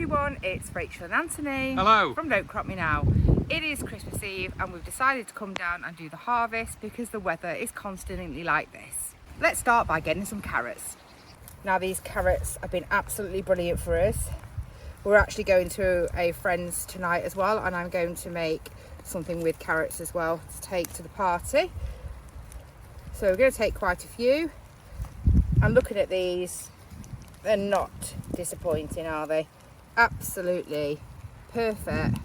everyone, it's Rachel and Anthony. Hello. From Don't Crop Me Now. It is Christmas Eve and we've decided to come down and do the harvest because the weather is constantly like this. Let's start by getting some carrots. Now these carrots have been absolutely brilliant for us. We're actually going to a friend's tonight as well, and I'm going to make something with carrots as well to take to the party. So we're going to take quite a few. And looking at these, they're not disappointing, are they? Absolutely perfect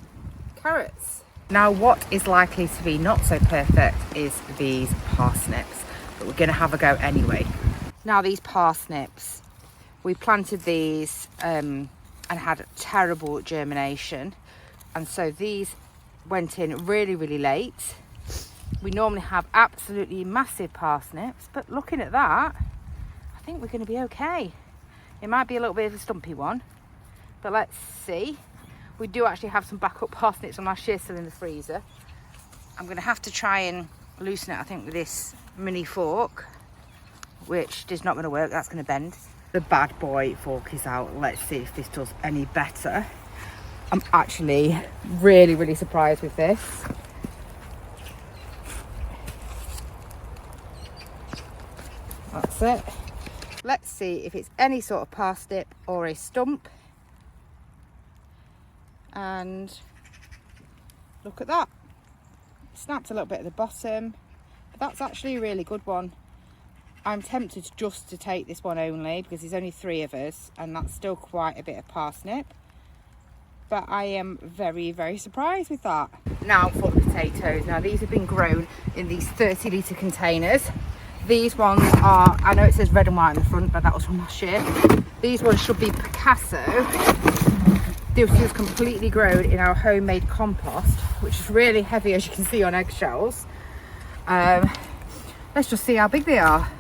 carrots. Now what is likely to be not so perfect is these parsnips, but we're going to have a go anyway. Now these parsnips, we planted these and had terrible germination, and so these went in really late. We normally have absolutely massive parsnips, but looking at that, I think we're going to be okay. It might be a little bit of a stumpy one, but let's see. We do actually have some backup parsnips from last year still in the freezer. I'm going to have to try and loosen it, I think, with this mini fork, which is not going to work. That's going to bend. The bad boy fork is out. Let's see if this does any better. I'm actually really surprised with this. That's it. Let's see if it's any sort of parsnip or a stump. And look at that. It snapped a little bit at the bottom, but that's actually a really good one. I'm tempted just to take this one only because there's only 3 of us, and that's still quite a bit of parsnip. But I am very surprised with that. Now for the potatoes. Now these have been grown in these 30-litre containers. These ones are, I know it says red and white on the front, but that was from last year. These ones should be Picasso. This was completely grown in our homemade compost, which is really heavy, as you can see, on eggshells. Let's just see how big they are.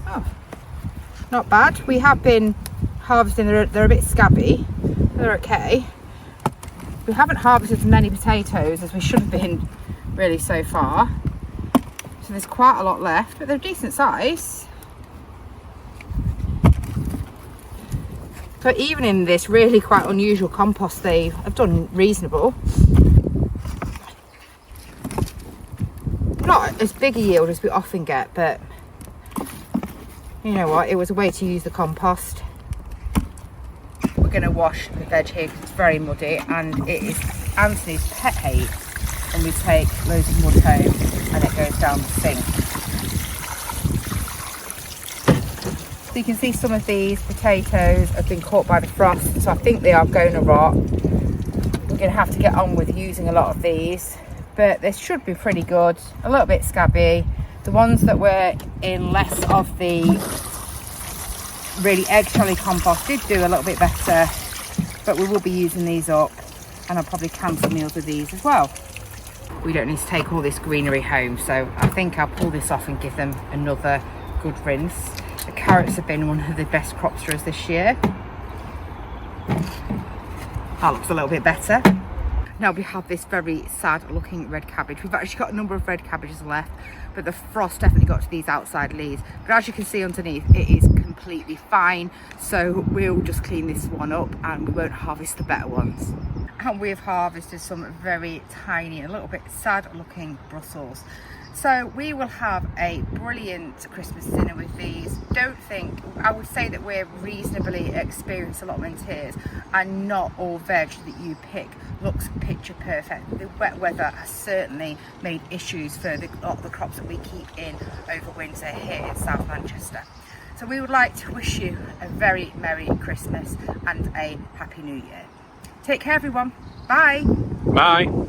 Oh, not bad. We have been harvesting, they're a bit scabby. They're okay. We haven't harvested as many potatoes as we should have been really so far. So there's quite a lot left, but they're decent size. But even in this really quite unusual compost, they have done reasonable. Not as big a yield as we often get, but you know what, it was a way to use the compost. We're going to wash the veg here because it's very muddy, and it is Anthony's pet hate when we take loads of mud home and it goes down the sink. So you can see some of these potatoes have been caught by the frost, so I think they are going to rot. We're going to have to get on with using a lot of these, but they should be pretty good. A little bit scabby. The ones that were in less of the really eggshelly compost did do a little bit better, but we will be using these up, and I'll probably can some meals with these as well. We don't need to take all this greenery home, so I think I'll pull this off and give them another good rinse. The carrots have been one of the best crops for us this year. That looks a little bit better. Now we have this very sad looking red cabbage. We've actually got a number of red cabbages left, but the frost definitely got to these outside leaves. But as you can see underneath, it is completely fine. So we'll just clean this one up and we won't harvest the better ones. And we've harvested some very tiny, a little bit sad looking Brussels. So we will have a brilliant Christmas dinner with these. I would say that we're reasonably experienced allotmenteers, and not all veg that you pick looks picture perfect. The wet weather has certainly made issues for a lot of the crops that we keep in over winter here in South Manchester. So we would like to wish you a very Merry Christmas and a Happy New Year. Take care everyone. Bye. Bye.